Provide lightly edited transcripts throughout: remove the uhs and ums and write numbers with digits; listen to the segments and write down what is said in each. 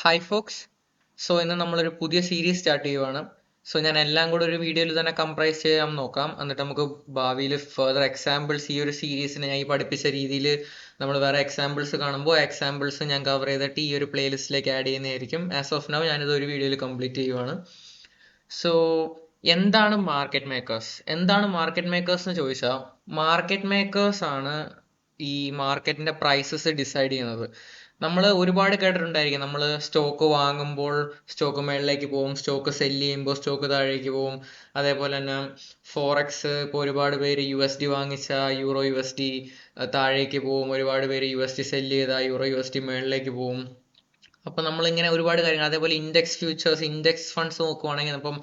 Hi Fox. ഇന്ന് നമ്മളൊരു പുതിയ സീരീസ് സ്റ്റാർട്ട് ചെയ്യുവാണ്. ഞാൻ എല്ലാം കൂടെ ഒരു വീഡിയോയിൽ തന്നെ കംപ്രൈസ് ചെയ്യാൻ നോക്കാം. എന്നിട്ട് നമുക്ക് ഭാവിയിൽ ഫർദർ എക്സാമ്പിൾസ് ഈ ഒരു സീരീസിനെ ഞാൻ ഈ പഠിപ്പിച്ച രീതിയിൽ നമ്മൾ വേറെ എക്സാമ്പിൾസ് കാണുമ്പോൾ എക്സാമ്പിൾസ് ഞാൻ കവർ ചെയ്തിട്ട് ഈ ഒരു പ്ലേലിസ്റ്റിലേക്ക് ആഡ് ചെയ്യുന്നതായിരിക്കും. ആസ് ഓഫ് നൗ ഞാനിത് ഒരു വീഡിയോയിൽ കംപ്ലീറ്റ് ചെയ്യുവാണ്. സോ എന്താണ് മാർക്കറ്റ് മേക്കേഴ്സ്? എന്ന് ചോദിച്ചാൽ മാർക്കറ്റ് മേക്കേഴ്സ് ആണ് ഈ മാർക്കറ്റിന്റെ പ്രൈസസ് ഡിസൈഡ് ചെയ്യുന്നത്. നമ്മൾ ഒരുപാട് കേട്ടിട്ടുണ്ടായിരിക്കും, നമ്മൾ സ്റ്റോക്ക് വാങ്ങുമ്പോൾ സ്റ്റോക്ക് മേളിലേക്ക് പോകും, സ്റ്റോക്ക് സെല് ചെയ്യുമ്പോൾ സ്റ്റോക്ക് താഴേക്ക് പോകും. അതേപോലെ തന്നെ ഫോറക്സ്, ഇപ്പോൾ ഒരുപാട് പേര് USD വാങ്ങിച്ച യൂറോ USD താഴേക്ക് പോകും, ഒരുപാട് പേര് USD സെല് ചെയ്ത യൂറോ USD മേളിലേക്ക് പോകും. അപ്പം നമ്മളിങ്ങനെ ഒരുപാട് കാര്യങ്ങൾ, അതേപോലെ ഇൻഡെക്സ് ഫ്യൂച്ചേഴ്സ്, ഇൻഡെക്സ് ഫണ്ട്സ് നോക്കുവാണെങ്കിൽ അപ്പം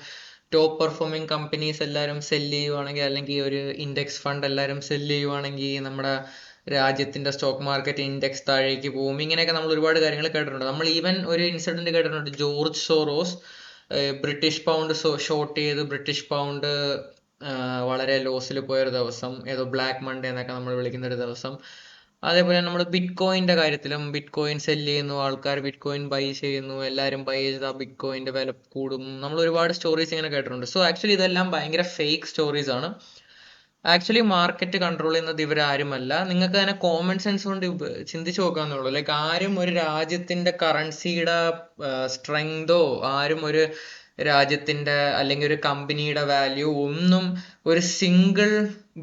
ടോപ്പ് പെർഫോമിങ് കമ്പനീസ് എല്ലാവരും സെല് ചെയ്യുവാണെങ്കിൽ, അല്ലെങ്കിൽ ഒരു ഇൻഡെക്സ് ഫണ്ട് എല്ലാവരും സെല് ചെയ്യുവാണെങ്കിൽ നമ്മുടെ രാജ്യത്തിന്റെ സ്റ്റോക്ക് മാർക്കറ്റ് ഇൻഡെക്സ് താഴേക്ക് പോകും. ഇങ്ങനെയൊക്കെ നമ്മൾ ഒരുപാട് കാര്യങ്ങൾ കേട്ടിട്ടുണ്ട്. നമ്മൾ ഈവൻ ഒരു ഇൻസിഡന്റ് കേട്ടിട്ടുണ്ട്, George Soros British pound short ചെയ്ത് ബ്രിട്ടീഷ് പൗണ്ട് വളരെ ലോസിൽ പോയൊരു ദിവസം, ഏതോ ബ്ലാക്ക് മൺഡേ എന്നൊക്കെ നമ്മൾ വിളിക്കുന്ന ഒരു ദിവസം. അതേപോലെ നമ്മൾ ബിറ്റ് കോയിന്റെ കാര്യത്തിലും ബിറ്റ് കോയിൻ സെല് ചെയ്യുന്നു, ആൾക്കാർ ബിറ്റ് കോയിൻ ബൈ ചെയ്യുന്നു, എല്ലാവരും ബൈ ചെയ്താൽ ബിറ്റ് കോയിന്റെ വില കൂടും. നമ്മൾ ഒരുപാട് സ്റ്റോറീസ് ഇങ്ങനെ കേട്ടിട്ടുണ്ട്. ആക്ച്വലി ഇതെല്ലാം ഭയങ്കര ഫേക്ക് സ്റ്റോറീസ് ആണ്. ആക്ച്വലി മാർക്കറ്റ് കൺട്രോൾ ചെയ്യുന്നത് ഇവരാരുമല്ല. നിങ്ങൾക്ക് തന്നെ കോമൺ സെൻസ് കൊണ്ട് ചിന്തിച്ചു നോക്കാന്നുള്ളൂ. ലൈക്ക് ആരും ഒരു രാജ്യത്തിന്റെ കറൻസിയുടെ സ്ട്രെങ്തോ, ആരും ഒരു രാജ്യത്തിന്റെ അല്ലെങ്കിൽ ഒരു കമ്പനിയുടെ വാല്യൂ ഒന്നും ഒരു സിംഗിൾ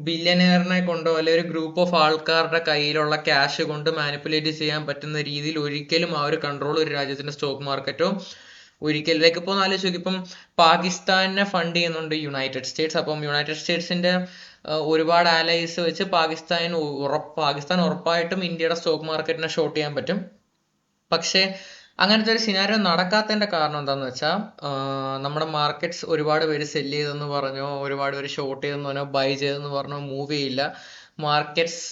ബില്യനെയറിനെ കൊണ്ടോ അല്ലെങ്കിൽ ഒരു ഗ്രൂപ്പ് ഓഫ് ആൾക്കാരുടെ കയ്യിലുള്ള ക്യാഷ് കൊണ്ട് മാനിപ്പുലേറ്റ് ചെയ്യാൻ പറ്റുന്ന രീതിയിൽ ഒരിക്കലും ആ ഒരു കൺട്രോൾ ഒരു രാജ്യത്തിന്റെ സ്റ്റോക്ക് മാർക്കറ്റോ ഒരിക്കലും. ലൈക്ക് ഇപ്പോൾ ആലോചിച്ച് നോക്കി, ഇപ്പം പാകിസ്ഥാനെ ഫണ്ട് ചെയ്യുന്നുണ്ട് യുണൈറ്റഡ് സ്റ്റേറ്റ്സ്. അപ്പം യുണൈറ്റഡ് സ്റ്റേറ്റ്സിന്റെ ഒരുപാട് ആലൈസ് വെച്ച് പാകിസ്ഥാൻ ഉറപ്പായിട്ടും ഇന്ത്യയുടെ സ്റ്റോക്ക് മാർക്കറ്റിനെ ഷോർട്ട് ചെയ്യാൻ പറ്റും. പക്ഷേ അങ്ങനത്തെ ഒരു സിനാരിയോ നടക്കാത്തതിന്റെ കാരണം എന്താണെന്ന് വെച്ചാൽ, നമ്മുടെ മാർക്കറ്റ്സ് ഒരുപാട് പേര് സെല് ചെയ്തെന്ന് പറഞ്ഞോ, ഒരുപാട് പേര് ഷോർട്ട് ചെയ്തെന്ന് പറഞ്ഞോ, ബൈ ചെയ്തെന്ന് പറഞ്ഞോ മൂവ് ചെയ്യില്ല. മാർക്കറ്റ്സ്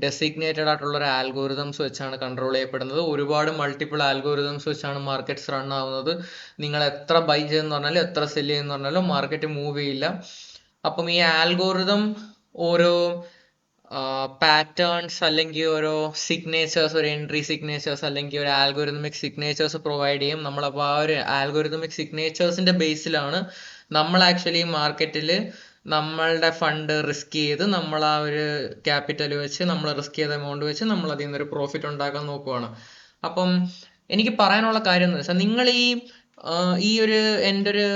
ഡെസിഗ്നേറ്റഡ് ആയിട്ടുള്ള ഒരു ആൽഗോരിതംസ് വെച്ചാണ് കൺട്രോൾ ചെയ്യപ്പെടുന്നത്. ഒരുപാട് മൾട്ടിപ്പിൾ ആൽഗോരിതംസ് വെച്ചാണ് മാർക്കറ്റ്സ് റൺ ആവുന്നത്. നിങ്ങൾ എത്ര ബൈ ചെയ്തെന്ന് പറഞ്ഞാലും എത്ര സെല് ചെയ്യുന്ന പറഞ്ഞാലും മാർക്കറ്റ് മൂവ് ചെയ്യില്ല. അപ്പം ഈ ആൽഗോരിതം ഓരോ പാറ്റേൺസ് അല്ലെങ്കിൽ ഓരോ സിഗ്നേച്ചേഴ്സ്, ഒരു എൻട്രി സിഗ്നേച്ചേഴ്സ് അല്ലെങ്കിൽ ഒരു ആൽഗോരിതമിക് സിഗ്നേച്ചേഴ്സ് പ്രൊവൈഡ് ചെയ്യും. നമ്മളപ്പോൾ ആ ഒരു ആൽഗോരിതമിക് സിഗ്നേച്ചേഴ്സിന്റെ ബേസിലാണ് നമ്മൾ ആക്ച്വലി മാർക്കറ്റിൽ നമ്മളുടെ ഫണ്ട് റിസ്ക് ചെയ്ത് നമ്മൾ ആ ഒരു ക്യാപിറ്റൽ വെച്ച്, നമ്മൾ റിസ്ക് ചെയ്ത എമൗണ്ട് വെച്ച് നമ്മൾ അതിൽ നിന്നൊരു പ്രോഫിറ്റ് ഉണ്ടാക്കാൻ നോക്കുവാണ്. അപ്പം എനിക്ക് പറയാനുള്ള കാര്യം എന്ന് വെച്ചാൽ, നിങ്ങൾ ഈ ഒരു എൻ്റെ ഒരു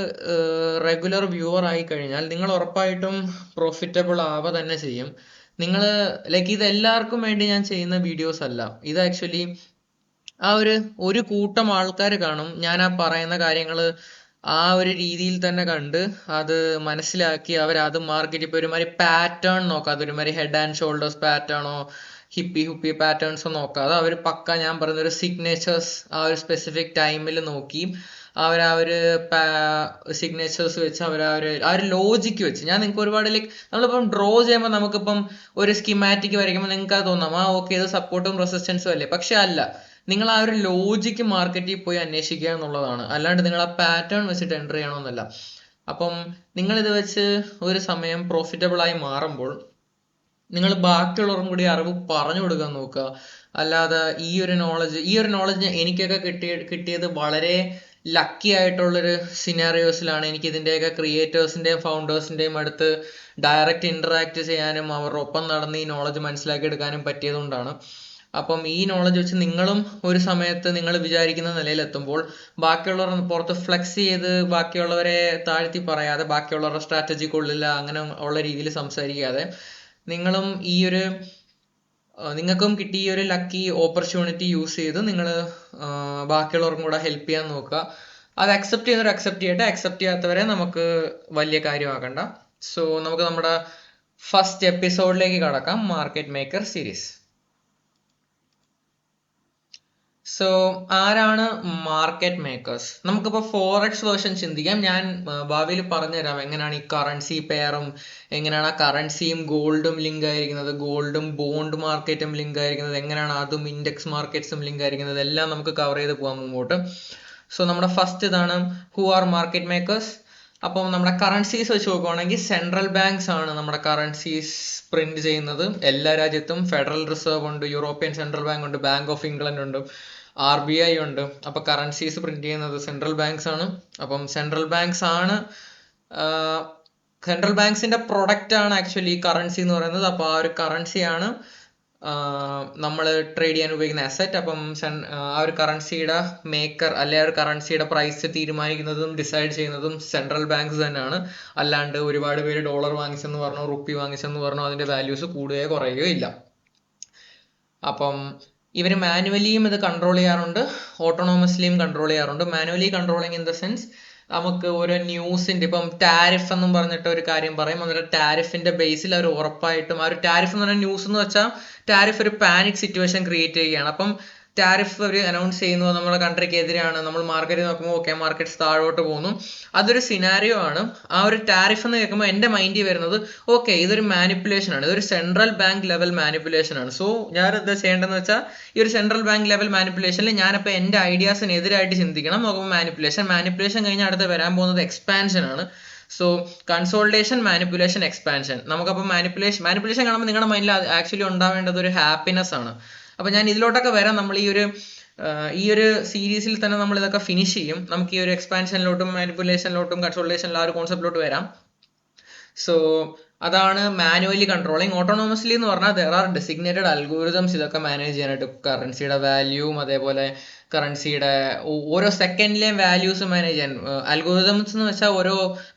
റെഗുലർ വ്യൂവർ ആയി കഴിഞ്ഞാൽ നിങ്ങൾ ഉറപ്പായിട്ടും പ്രോഫിറ്റബിൾ ആവുക തന്നെ ചെയ്യും. നിങ്ങൾ ലൈക്ക് ഇത് എല്ലാവർക്കും വേണ്ടി ഞാൻ ചെയ്യുന്ന വീഡിയോസ് അല്ല. ഇത് ആക്ച്വലി ആ ഒരു കൂട്ടം ആൾക്കാർ കാണും, ഞാൻ ആ പറയുന്ന കാര്യങ്ങൾ ആ ഒരു രീതിയിൽ തന്നെ കണ്ട് അത് മനസ്സിലാക്കി അവരത് മാർക്കറ്റ്, ഇപ്പൊ ഒരുമാതിരി പാറ്റേൺ നോക്കാതെ, ഒരുമാതിരി ഹെഡ് ആൻഡ് ഷോൾഡേഴ്സ് പാറ്റേണോ ഹിപ്പി പാറ്റേൺസോ നോക്കാതെ അവർ പക്ക ഞാൻ പറയുന്ന ഒരു സിഗ്നേച്ചേഴ്സ് ആ ഒരു സ്പെസിഫിക് ടൈമിൽ നോക്കി ആ ഒരു സിഗ്നേച്ചേഴ്സ് വെച്ച് ആ ഒരു ലോജിക്ക് വെച്ച്, ഞാൻ നിങ്ങൾക്ക് ഒരുപാട് ലൈക്ക് നമ്മളിപ്പം ഡ്രോ ചെയ്യുമ്പോൾ നമുക്കിപ്പം ഒരു സ്കിമാറ്റിക് വരയ്ക്കുമ്പോൾ നിങ്ങൾക്ക് അത് തോന്നാം, ഓക്കെ ഇത് സപ്പോർട്ടും റെസിസ്റ്റൻസും അല്ലേ. പക്ഷെ അല്ല, നിങ്ങൾ ആ ഒരു ലോജിക്ക് മാർക്കറ്റിൽ പോയി അന്വേഷിക്കുക എന്നുള്ളതാണ്. അല്ലാണ്ട് നിങ്ങൾ ആ പാറ്റേൺ വെച്ചിട്ട് എൻ്റർ ചെയ്യണമെന്നല്ല. അപ്പം നിങ്ങൾ ഇത് വെച്ച് ഒരു സമയം പ്രോഫിറ്റബിൾ ആയി മാറുമ്പോൾ നിങ്ങൾ ബാക്കിയുള്ളവർക്കും കൂടി അറിവ് പറഞ്ഞു കൊടുക്കാൻ നോക്കുക. അല്ലാതെ ഈ ഒരു നോളജ് എനിക്കൊക്കെ കിട്ടിയത് വളരെ ലക്കി ആയിട്ടുള്ളൊരു സിനാറിയോസിലാണ്. എനിക്ക് ഇതിൻ്റെയൊക്കെ ക്രിയേറ്റേഴ്സിൻ്റെയും ഫൗണ്ടേഴ്സിൻ്റെയും അടുത്ത് ഡയറക്റ്റ് ഇന്ററാക്ട് ചെയ്യാനും അവരുടെ ഒപ്പം നടന്ന് ഈ നോളജ് മനസ്സിലാക്കിയെടുക്കാനും പറ്റിയതുകൊണ്ടാണ്. അപ്പം ഈ നോളജ് വെച്ച് നിങ്ങളും ഒരു സമയത്ത് നിങ്ങൾ വിചാരിക്കുന്ന നിലയിലെത്തുമ്പോൾ ബാക്കിയുള്ളവർ പുറത്ത് ഫ്ലെക്സ് ചെയ്ത് ബാക്കിയുള്ളവരെ താഴ്ത്തി പറയാതെ, ബാക്കിയുള്ളവരുടെ സ്ട്രാറ്റജി കൊള്ളില്ല അങ്ങനെ ഉള്ള രീതിയിൽ സംസാരിക്കാതെ, നിങ്ങളും നിങ്ങൾക്കും കിട്ടിയ ഈ ഒരു ലക്കി ഓപ്പർച്യൂണിറ്റി യൂസ് ചെയ്ത് നിങ്ങൾ ബാക്കിയുള്ളവർക്കും കൂടെ ഹെൽപ്പ് ചെയ്യാൻ നോക്കുക. അത് അക്സെപ്റ്റ് ചെയ്യുന്നവർ അക്സെപ്റ്റ് ചെയ്യട്ടെ, അക്സെപ്റ്റ് ചെയ്യാത്തവരെ നമുക്ക് വലിയ കാര്യമാക്കണ്ട. നമുക്ക് നമ്മുടെ ഫസ്റ്റ് എപ്പിസോഡിലേക്ക് കടക്കാം, മാർക്കറ്റ് മേക്കർ സീരീസ്. ആരാണ് മാർക്കറ്റ് മേക്കേഴ്സ്? നമുക്കിപ്പോൾ ഫോറക്സ് വേർഷൻ ചിന്തിക്കാം. ഞാൻ ഭാവിയിൽ പറഞ്ഞുതരാം എങ്ങനെയാണ് ഈ കറൻസി പെയറും, എങ്ങനെയാണ് ആ കറൻസിയും ഗോൾഡും ലിങ്ക് ആയിരിക്കുന്നത്, ഗോൾഡും ബോണ്ട് മാർക്കറ്റും ലിങ്ക് ആയിരിക്കുന്നത്, എങ്ങനെയാണ് അതും ഇൻഡെക്സ് മാർക്കറ്റ്സും ലിങ്ക് ആയിരിക്കുന്നത്, എല്ലാം നമുക്ക് കവർ ചെയ്ത് പോകാൻ മുമ്പോട്ട്. നമ്മുടെ ഫസ്റ്റ് ഇതാണ്, ഹു ആർ മാർക്കറ്റ് മേക്കേഴ്സ്. അപ്പം നമ്മുടെ കറൻസീസ് വെച്ച് നോക്കുവാണെങ്കിൽ സെൻട്രൽ ബാങ്ക്സ് ആണ് നമ്മുടെ കറൻസീസ് പ്രിന്റ് ചെയ്യുന്നത്. എല്ലാ രാജ്യത്തും ഫെഡറൽ റിസർവ് ഉണ്ട്, യൂറോപ്യൻ സെൻട്രൽ ബാങ്ക് ഉണ്ട്, ബാങ്ക് ഓഫ് ഇംഗ്ലണ്ട് ഉണ്ട്. RBI ഉണ്ട്. അപ്പൊ കറൻസീസ് പ്രിന്റ് ചെയ്യുന്നത് സെൻട്രൽ ബാങ്ക്സ് ആണ്. അപ്പം സെൻട്രൽ ബാങ്ക്സിന്റെ പ്രൊഡക്റ്റ് ആണ് ആക്ച്വലി കറൻസി എന്ന് പറയുന്നത്. അപ്പൊ ആ ഒരു കറൻസിയാണ് നമ്മൾ ട്രേഡ് ചെയ്യാൻ ഉപയോഗിക്കുന്ന അസറ്റ്. അപ്പം ആ ഒരു കറൻസിയുടെ മേക്കർ അല്ലെ ആ ഒരു കറൻസിയുടെ പ്രൈസ് തീരുമാനിക്കുന്നതും ഡിസൈഡ് ചെയ്യുന്നതും സെൻട്രൽ ബാങ്ക്സ് തന്നെയാണ്. അല്ലാണ്ട് ഒരുപാട് പേര് ഡോളർ വാങ്ങിച്ചെന്ന് പറഞ്ഞോ റുപ്പി വാങ്ങിച്ചെന്ന് പറഞ്ഞോ അതിന്റെ വാല്യൂസ് കൂടുകയോ കുറയുകയോ ഇല്ല. അപ്പം ഇവര് മാനുവലിയും ഇത് കൺട്രോൾ ചെയ്യാറുണ്ട്, ഓട്ടോണോമസ്ലിയും കൺട്രോൾ ചെയ്യാറുണ്ട്. Manually controlling in the sense നമുക്ക് ഓരോ ന്യൂസിന്റെ ഇപ്പം ടാരിഫ് എന്നും പറഞ്ഞിട്ട് ഒരു കാര്യം പറയും. എന്നിട്ട് ടാരിഫിന്റെ ബേസിൽ അവർ ഉറപ്പായിട്ടും ആ ഒരു ടാരിഫ് എന്ന് പറഞ്ഞ ന്യൂസ് എന്ന് വെച്ചാൽ ടാരിഫ് ഒരു പാനിക് സിറ്റുവേഷൻ ക്രിയേറ്റ് ചെയ്യുകയാണ്. അപ്പം ടാരിഫ് അവർ അനൗൺസ് ചെയ്യുന്നു നമ്മുടെ കൺട്രിക്ക് എതിരാണ്, നമ്മൾ മാർക്കറ്റിൽ നോക്കുമ്പോൾ ഓക്കെ മാർക്കറ്റ്സ് താഴോട്ട് പോകുന്നു, അതൊരു സിനാരിയോ ആണ്. ആ ഒരു ടാരിഫ് എന്ന് കേൾക്കുമ്പോൾ എൻ്റെ മൈൻഡിൽ വരുന്നത് ഓക്കെ ഇതൊരു മാനിപ്പുലേഷൻ ആണ്, ഇതൊരു സെൻട്രൽ ബാങ്ക് ലെവൽ മാനിപ്പുലേഷൻ ആണ്. സോ ഞാൻ എന്താ ചെയ്യേണ്ടതെന്ന് വെച്ചാൽ ഈ ഒരു സെൻട്രൽ ബാങ്ക് ലെവൽ മാനിപ്പുലേഷനിൽ ഞാനിപ്പോൾ എൻ്റെ ഐഡിയാസിന് എതിരായിട്ട് ചിന്തിക്കണം. നോക്കുമ്പോൾ മാനിപ്പുലേഷൻ കഴിഞ്ഞാൽ അടുത്ത് വരാൻ പോകുന്നത് എക്സ്പാൻഷൻ ആണ്. So consultation, manipulation, expansion. നമുക്കപ്പോൾ മാനിപ്പുലേഷൻ കാണുമ്പോൾ നിങ്ങളുടെ മൈൻഡിൽ ആക്ച്വലി ഉണ്ടാവേണ്ടത് ഒരു ഹാപ്പിനെസ് ആണ്. അപ്പൊ ഞാൻ ഇതിലോട്ടൊക്കെ വരാം. നമ്മൾ ഈ ഒരു സീരീസിൽ തന്നെ നമ്മൾ ഇതൊക്കെ ഫിനിഷ് ചെയ്യും. നമുക്ക് ഈ ഒരു എക്സ്പാൻഷനിലോട്ടും മാനിപ്പുലേഷനിലോട്ടും കൺസോൾട്ടേഷനിലും ആ ഒരു കോൺസെപ്റ്റിലോട്ട് വരാം. സോ അതാണ് മാനുവലി കൺട്രോളിങ്. ഓട്ടോണോമസ്ലി എന്ന് പറഞ്ഞാൽ ദർ ആർ ഡെസിഗ്നേറ്റഡ് അൽഗോരിതംസ് ഇതൊക്കെ മാനേജ് ചെയ്യാനായിട്ട്. കറൻസിയുടെ വാല്യൂവും അതേപോലെ കറൻസിയുടെ ഓരോ സെക്കൻഡിലെയും വാല്യൂസ് മാനേജ് ചെയ്യാൻ. അൽഗോരിതംസ് എന്ന് വെച്ചാൽ ഓരോ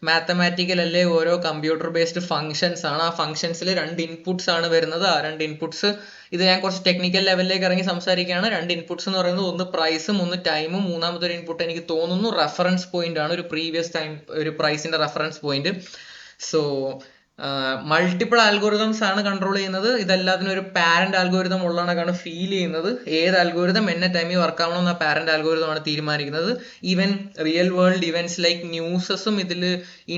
മാത്തമാറ്റിക്കൽ അല്ലെ ഓരോ കമ്പ്യൂട്ടർ ബേസ്ഡ് ഫങ്ഷൻസ് ആണ്. ആ ഫങ്ഷൻസിൽ 2 ഇൻപുട്സ് ആണ് വരുന്നത്. ആ 2 ഇൻപുട്സ്, ഇത് ഞാൻ കുറച്ച് ടെക്നിക്കൽ ലെവലിലേക്ക് ഇറങ്ങി സംസാരിക്കുകയാണ്. 2 ഇൻപുട്സ് എന്ന് പറയുന്നത് ഒന്ന് പ്രൈസും ഒന്ന് ടൈമും. മൂന്നാമത്തെ ഒരു ഇൻപുട്ട് എനിക്ക് തോന്നുന്നു റെഫറൻസ് പോയിന്റ് ആണ്, ഒരു പ്രീവിയസ് ടൈം ഒരു പ്രൈസിന്റെ reference point. So multiple algorithms ആണ് കൺട്രോൾ ചെയ്യുന്നത്. ഇതെല്ലാത്തിനും ഒരു പാരന്റ് ആൽഗോരിതം ഉള്ളതാണ് ഫീൽ ചെയ്യുന്നത്. ഏത് ആൽഗോരിതം എന്നെ ടൈമിൽ വർക്ക് ആവണമെന്ന് ആ പാരന്റ് ആൽഗോരിതം ആണ് തീരുമാനിക്കുന്നത്. Even real world events like ന്യൂസസും ഇതിൽ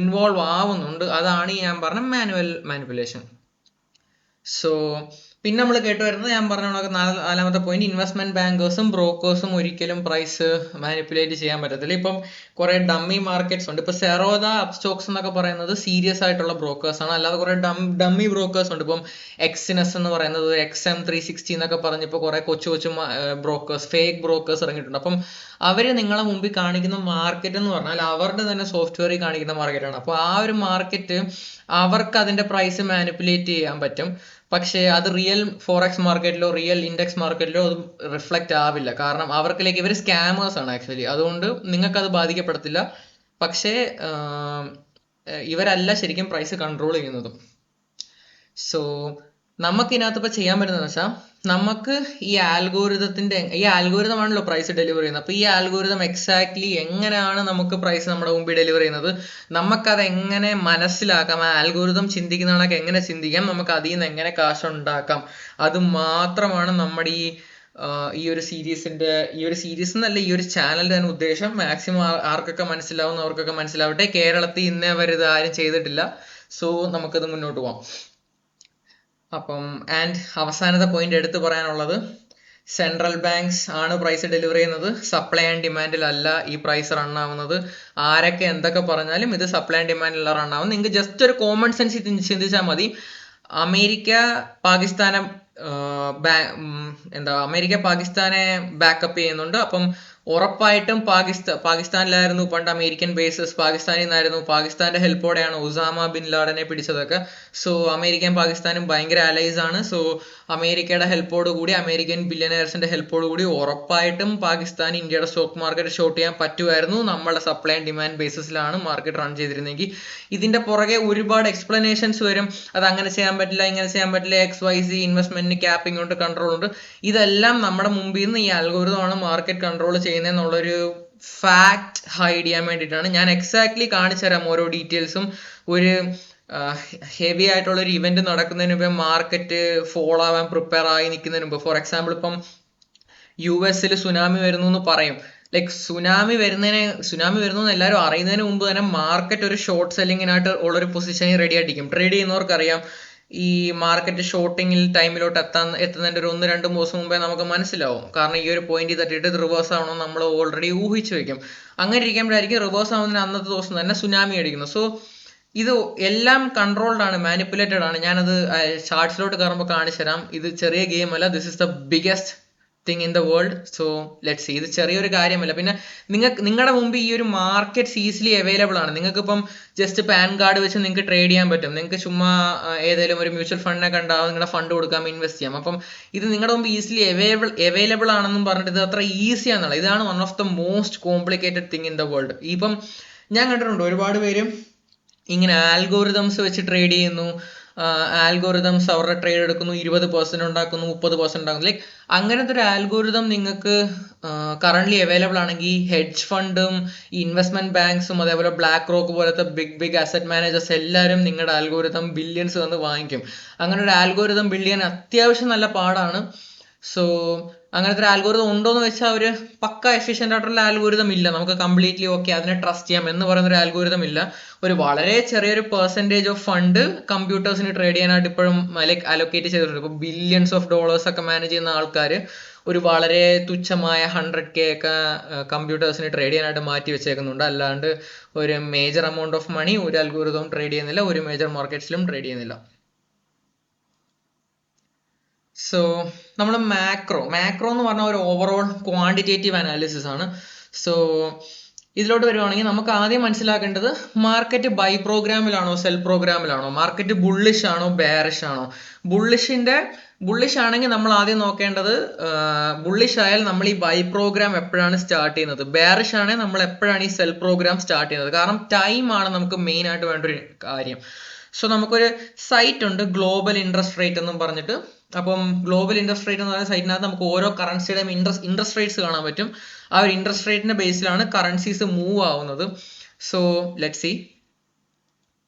ഇൻവോൾവ് ആവുന്നുണ്ട്. അതാണ് ഞാൻ പറഞ്ഞ മാനുവൽ മാനിപ്പുലേഷൻ. സോ പിന്നെ നമ്മൾ കേട്ടുവരുന്നത് ഞാൻ പറഞ്ഞ 4ാമത്തെ പോയിന്റ്, ഇൻവെസ്റ്റ്മെന്റ് ബാങ്കേഴ്സും ബ്രോക്കേഴ്സും ഒരിക്കലും പ്രൈസ് മാനിപ്പുലേറ്റ് ചെയ്യാൻ പറ്റത്തില്ല. ഇപ്പം കുറെ ഡമ്മി മാർക്കറ്റ്സ് ഉണ്ട്. ഇപ്പൊ സെറോദ, അപ്സ്റ്റോക്സ് എന്നൊക്കെ പറയുന്നത് സീരിയസ് ആയിട്ടുള്ള ബ്രോക്കേഴ്സ് ആണ്. അല്ലാതെ കുറെ ഡമ്മി ബ്രോക്കേഴ്സ് ഉണ്ട്. ഇപ്പം എക്സിനസ് എന്ന് പറയുന്നത് XM360 എന്നൊക്കെ പറഞ്ഞപ്പോൾ കുറെ കൊച്ചു ബ്രോക്കേഴ്സ്, ഫേക്ക് ബ്രോക്കേഴ്സ് ഇറങ്ങിയിട്ടുണ്ട്. അപ്പം അവര് നിങ്ങളെ മുമ്പിൽ കാണിക്കുന്ന മാർക്കറ്റ് എന്ന് പറഞ്ഞാൽ അവരുടെ തന്നെ സോഫ്റ്റ്വെയറിൽ കാണിക്കുന്ന മാർക്കറ്റാണ്. അപ്പോൾ ആ ഒരു മാർക്കറ്റ് അവർക്ക് അതിന്റെ പ്രൈസ് മാനിപ്പുലേറ്റ് ചെയ്യാൻ പറ്റും. പക്ഷേ അത് റിയൽ ഫോറക്സ് മാർക്കറ്റിലോ റിയൽ ഇൻഡെക്സ് മാർക്കറ്റിലോ അത് റിഫ്ലക്റ്റ് ആവില്ല. കാരണം അവർക്കിലേക്ക് ഇവർ സ്കാമേഴ്സ് ആണ് ആക്ച്വലി. അതുകൊണ്ട് നിങ്ങൾക്കത് ബാധിക്കപ്പെടത്തില്ല. പക്ഷേ ഇവരല്ല ശരിക്കും പ്രൈസ് കൺട്രോൾ ചെയ്യുന്നതും. സോ നമുക്ക് ഇതിനകത്ത് ഇപ്പൊ ചെയ്യാൻ പറ്റുന്നത് വെച്ചാൽ നമുക്ക് ഈ ആൽഗോരിതമാണല്ലോ പ്രൈസ് ഡെലിവർ ചെയ്യുന്നത്. അപ്പൊ ഈ ആൽഗോരിതം എക്സാക്ട്ലി എങ്ങനെയാണ് നമുക്ക് പ്രൈസ് നമ്മുടെ മുമ്പിൽ ഡെലിവർ ചെയ്യുന്നത്, നമുക്കത് എങ്ങനെ മനസ്സിലാക്കാം, ആ ആൽഗോരിതം ചിന്തിക്കുന്ന കണക്ക് എങ്ങനെ ചിന്തിക്കാം, നമുക്ക് അതിൽ നിന്ന് എങ്ങനെ കാശ് ഉണ്ടാക്കാം, അത് മാത്രമാണ് നമ്മുടെ ഈ ഒരു സീരീസ് എന്നല്ല ഈ ഒരു ചാനലിന്റെ തന്നെ ഉദ്ദേശം. മാക്സിമം ആർക്കൊക്കെ മനസ്സിലാവുന്നവർക്കൊക്കെ മനസ്സിലാവട്ടെ. കേരളത്തിൽ ഇന്നേ വരെ ഇത് ആരും ചെയ്തിട്ടില്ല. സോ നമുക്കത് മുന്നോട്ട് പോവാം. അപ്പം അവസാനത്തെ പോയിന്റ് എടുത്തു പറയാനുള്ളത്, സെൻട്രൽ ബാങ്ക്സ് ആണ് പ്രൈസ് ഡെലിവർ ചെയ്യുന്നത്. സപ്ലൈ ആൻഡ് ഡിമാൻഡിലല്ല ഈ പ്രൈസ് റൺ ആവുന്നത്. ആരൊക്കെ എന്തൊക്കെ പറഞ്ഞാലും ഇത് സപ്ലൈ ആൻഡ് ഡിമാൻഡിലല്ല റൺ ആവുന്നത്. നിങ്ങൾക്ക് ജസ്റ്റ് ഒരു കോമൺ സെൻസ് ചിന്തിച്ചാൽ മതി. അമേരിക്ക പാകിസ്ഥാനെ ബാക്കപ്പ് ചെയ്യുന്നുണ്ട്. അപ്പം ഉറപ്പായിട്ടും പാകിസ്ഥാനിലായിരുന്നു പണ്ട് അമേരിക്കൻ ബേസസ്, പാകിസ്ഥാനിൽ നിന്നായിരുന്നു, പാകിസ്ഥാന്റെ ഹെൽപ്പോടെയാണ് ഉസാമ ബിൻ ലാഡനെ പിടിച്ചതൊക്കെ. സോ അമേരിക്കൻ പാകിസ്ഥാനും ഭയങ്കര അലൈസ് ആണ്. സോ അമേരിക്കയുടെ ഹെൽപ്പോട് കൂടി, അമേരിക്കൻ ബില്യനേഴ്സിന്റെ ഹെൽപ്പോട് കൂടി ഉറപ്പായിട്ടും പാകിസ്ഥാൻ ഇന്ത്യയുടെ സ്റ്റോക്ക് മാർക്കറ്റ് ഷോർട്ട് ചെയ്യാൻ പറ്റുമായിരുന്നു. നമ്മളുടെ സപ്ലൈ ആൻഡ് ഡിമാൻഡ് ബേസിസിലാണ് മാർക്കറ്റ് റൺ ചെയ്തിരുന്നെങ്കിൽ. ഇതിന്റെ പുറകെ ഒരുപാട് എക്സ്പ്ലനേഷൻസ് വരും. അത് അങ്ങനെ ചെയ്യാൻ പറ്റില്ല, ഇങ്ങനെ ചെയ്യാൻ പറ്റില്ല, XYZ ഇൻവെസ്റ്റ്മെന്റിന് ക്യാപ്പിംഗ് ഉണ്ട്, കൺട്രോൾ ഉണ്ട്. ഇതെല്ലാം നമ്മുടെ മുമ്പിൽ നിന്ന് ഈ അൽഗോരിതമാണ് മാർക്കറ്റ് കൺട്രോൾ ചെയ്യുന്നതെന്നുള്ളൊരു ഫാക്ട് ഹൈഡ് ചെയ്യാൻ വേണ്ടിയിട്ടാണ്. ഞാൻ എക്സാക്ട്ലി കാണിച്ചു തരാം ഓരോ ഡീറ്റെയിൽസും. ഒരു ഹെവി ആയിട്ടുള്ള ഒരു ഇവന്റ് നടക്കുന്നതിന് മുമ്പ്, മാർക്കറ്റ് ഫോൾ ആവാൻ പ്രിപ്പയർ ആയി നിൽക്കുന്നതിന് മുമ്പ്, ഫോർ എക്സാമ്പിൾ ഇപ്പം US സുനാമി വരുന്നു എന്ന് പറയും. ലൈക്ക് സുനാമി വരുന്നു എന്ന് എല്ലാവരും അറിയുന്നതിന് മുമ്പ് തന്നെ മാർക്കറ്റ് ഒരു ഷോർട്ട് സെല്ലിങ്ങിനായിട്ട് ഉള്ളൊരു പൊസിഷനിൽ റെഡി ആയിട്ടിരിക്കും. ട്രേഡ് ചെയ്യുന്നവർക്കറിയാം ഈ മാർക്കറ്റ് ഷോർട്ടിങ്ങിൽ ടൈമിലോട്ട് എത്തുന്നതിന്റെ ഒരു 1-2 ദിവസം മുമ്പേ നമുക്ക് മനസ്സിലാവും. കാരണം ഈ ഒരു പോയിന്റ് തട്ടിയിട്ട് ഇത് റിവേഴ്സ് ആവണമെന്ന് നമ്മൾ ഓൾറെഡി ഊഹിച്ചു വെക്കും. അങ്ങനെ ഇരിക്കുമ്പോഴായിരിക്കും റിവേഴ്സ് ആവുന്നതിന് അന്നത്തെ ദിവസം തന്നെ സുനാമി അടിക്കുന്നത്. സോ ഇത് എല്ലാം കൺട്രോൾഡ് ആണ്, മാനിപ്പുലേറ്റഡ് ആണ്. ഞാനത് ചാർട്ട്സിലോട്ട് കയറുമ്പോൾ കാണിച്ചു തരാം. ഇത് ചെറിയ ഗെയിം അല്ല, this is the biggest thing in the world. So let's see. ഇത് ചെറിയൊരു കാര്യമല്ല. പിന്നെ നിങ്ങളുടെ മുമ്പ് ഈ ഒരു മാർക്കറ്റ്സ് ഈസിലി അവൈലബിൾ ആണ്. നിങ്ങൾക്ക് ഇപ്പം ജസ്റ്റ് പാൻ കാർഡ് വെച്ച് നിങ്ങൾക്ക് ട്രേഡ് ചെയ്യാൻ പറ്റും. നിങ്ങൾക്ക് ചുമ്മാ ഏതെങ്കിലും ഒരു മ്യൂച്വൽ ഫണ്ടിനെ കണ്ടാൽ നിങ്ങളുടെ ഫണ്ട് കൊടുക്കാം, ഇൻവെസ്റ്റ് ചെയ്യാം. അപ്പം ഇത് നിങ്ങളുടെ മുമ്പ് ഈസിലി അവൈലബിൾ ആണെന്നും പറഞ്ഞിട്ട് ഇത് അത്ര ഈസി ആണെന്നുള്ള, ഇതാണ് one of the most complicated thing in the world. ഇപ്പം ഞാൻ കണ്ടിട്ടുണ്ട് ഒരുപാട് പേര് ഇങ്ങനെ ആൽഗോറിതംസ് വെച്ച് ട്രേഡ് ചെയ്യുന്നു. ആൽഗോറിതംസ് അവരുടെ ട്രേഡ് എടുക്കുന്നു, 20% ഉണ്ടാക്കുന്നു, 30% ഉണ്ടാക്കുന്നു. ലൈക്ക് അങ്ങനത്തെ ഒരു ആൽഗോറിതം നിങ്ങൾക്ക് കറന്റ് അവൈലബിൾ ആണെങ്കിൽ ഹെഡ്ജ് ഫണ്ടും ഇൻവെസ്റ്റ്മെന്റ് ബാങ്ക്സും അതേപോലെ ബ്ലാക്ക് റോക്ക് പോലത്തെ ബിഗ് അസറ്റ് മാനേജേഴ്സ് എല്ലാവരും നിങ്ങളുടെ ആൽഗോറിതം ബില്യൺസ് വന്ന് വാങ്ങിക്കും. അങ്ങനെ ഒരു ആൽഗോറിതം ബിൽഡ് ചെയ്യാൻ അത്യാവശ്യം നല്ല പാടാണ്. സോ അങ്ങനത്തെ ഒരു ആൽഗോരിതം ഉണ്ടോ എന്ന് വെച്ചാൽ ഒരു പക്ക എഫിഷ്യന്റ് ആയിട്ടുള്ള ആൽഗോരിതം ഇല്ല. നമുക്ക് കംപ്ലീറ്റ്ലി ഓക്കെ അതിനെ ട്രസ്റ്റ് ചെയ്യാം എന്ന് പറയുന്ന ഒരു ആൽഗോരിതം ഇല്ല. ഒരു വളരെ ചെറിയൊരു പെർസെൻറ്റേജ് ഓഫ് ഫണ്ട് കമ്പ്യൂട്ടേഴ്സിന് ട്രേഡ് ചെയ്യാനായിട്ട് ഇപ്പോഴും ലൈക്ക് അലോക്കേറ്റ് ചെയ്തിട്ടുണ്ട്. ഇപ്പോൾ ബില്യൺസ് ഓഫ് ഡോളേഴ്സ് ഒക്കെ മാനേജ് ചെയ്യുന്ന ആൾക്കാർ ഒരു വളരെ തുച്ഛമായ 100K ഒക്കെ കമ്പ്യൂട്ടേഴ്സിന് ട്രേഡ് ചെയ്യാനായിട്ട് മാറ്റി വെച്ചേക്കുന്നുണ്ട്. അല്ലാണ്ട് ഒരു മേജർ എമൗണ്ട് ഓഫ് മണി ഒരു അൽഗോരിതവും ട്രേഡ് ചെയ്യുന്നില്ല, ഒരു മേജർ മാർക്കറ്റ്സിലും ട്രേഡ് ചെയ്യുന്നില്ല. സോ നമ്മൾ മാക്രോ എന്ന് പറഞ്ഞ ഒരു ഓവറോൾ ക്വാണ്ടിറ്റേറ്റീവ് അനാലിസിസ് ആണ്. സോ ഇതിലോട്ട് വരുവാണെങ്കിൽ നമുക്ക് ആദ്യം മനസ്സിലാക്കേണ്ടത് മാർക്കറ്റ് ബൈ പ്രോഗ്രാമിലാണോ സെൽ പ്രോഗ്രാമിലാണോ, മാർക്കറ്റ് ബുള്ളിഷ് ആണോ ബെയറിഷ് ആണോ. ബുള്ളിഷ് ആണെങ്കിൽ നമ്മൾ ആദ്യം നോക്കേണ്ടത്, ബുള്ളിഷ് ആയാൽ നമ്മൾ ഈ ബൈ പ്രോഗ്രാം എപ്പോഴാണ് സ്റ്റാർട്ട് ചെയ്യുന്നത്, ബെയറിഷ് ആണെങ്കിൽ നമ്മൾ എപ്പോഴാണ് ഈ സെൽ പ്രോഗ്രാം സ്റ്റാർട്ട് ചെയ്യുന്നത്. കാരണം ടൈം ആണ് നമുക്ക് മെയിൻ ആയിട്ട് വേണ്ട ഒരു കാര്യം. സോ നമുക്കൊരു സൈറ്റ് ഉണ്ട് ഗ്ലോബൽ ഇൻട്രസ്റ്റ് റേറ്റ് എന്നും പറഞ്ഞിട്ട്. അപ്പം ഗ്ലോബൽ ഇൻട്രസ്റ്റ് റേറ്റ് എന്ന് പറയുന്ന സൈറ്റിനകത്ത് നമുക്ക് ഓരോ കറൻസിയുടെയും ഇൻട്രസ്റ്റ് റേറ്റ്സ് കാണാൻ പറ്റും. ആ ഒരു ഇൻട്രസ്റ്റ് റേറ്റിന്റെ ബേസിലാണ് കറൻസീസ് മൂവ് ആവുന്നത്. So let's see.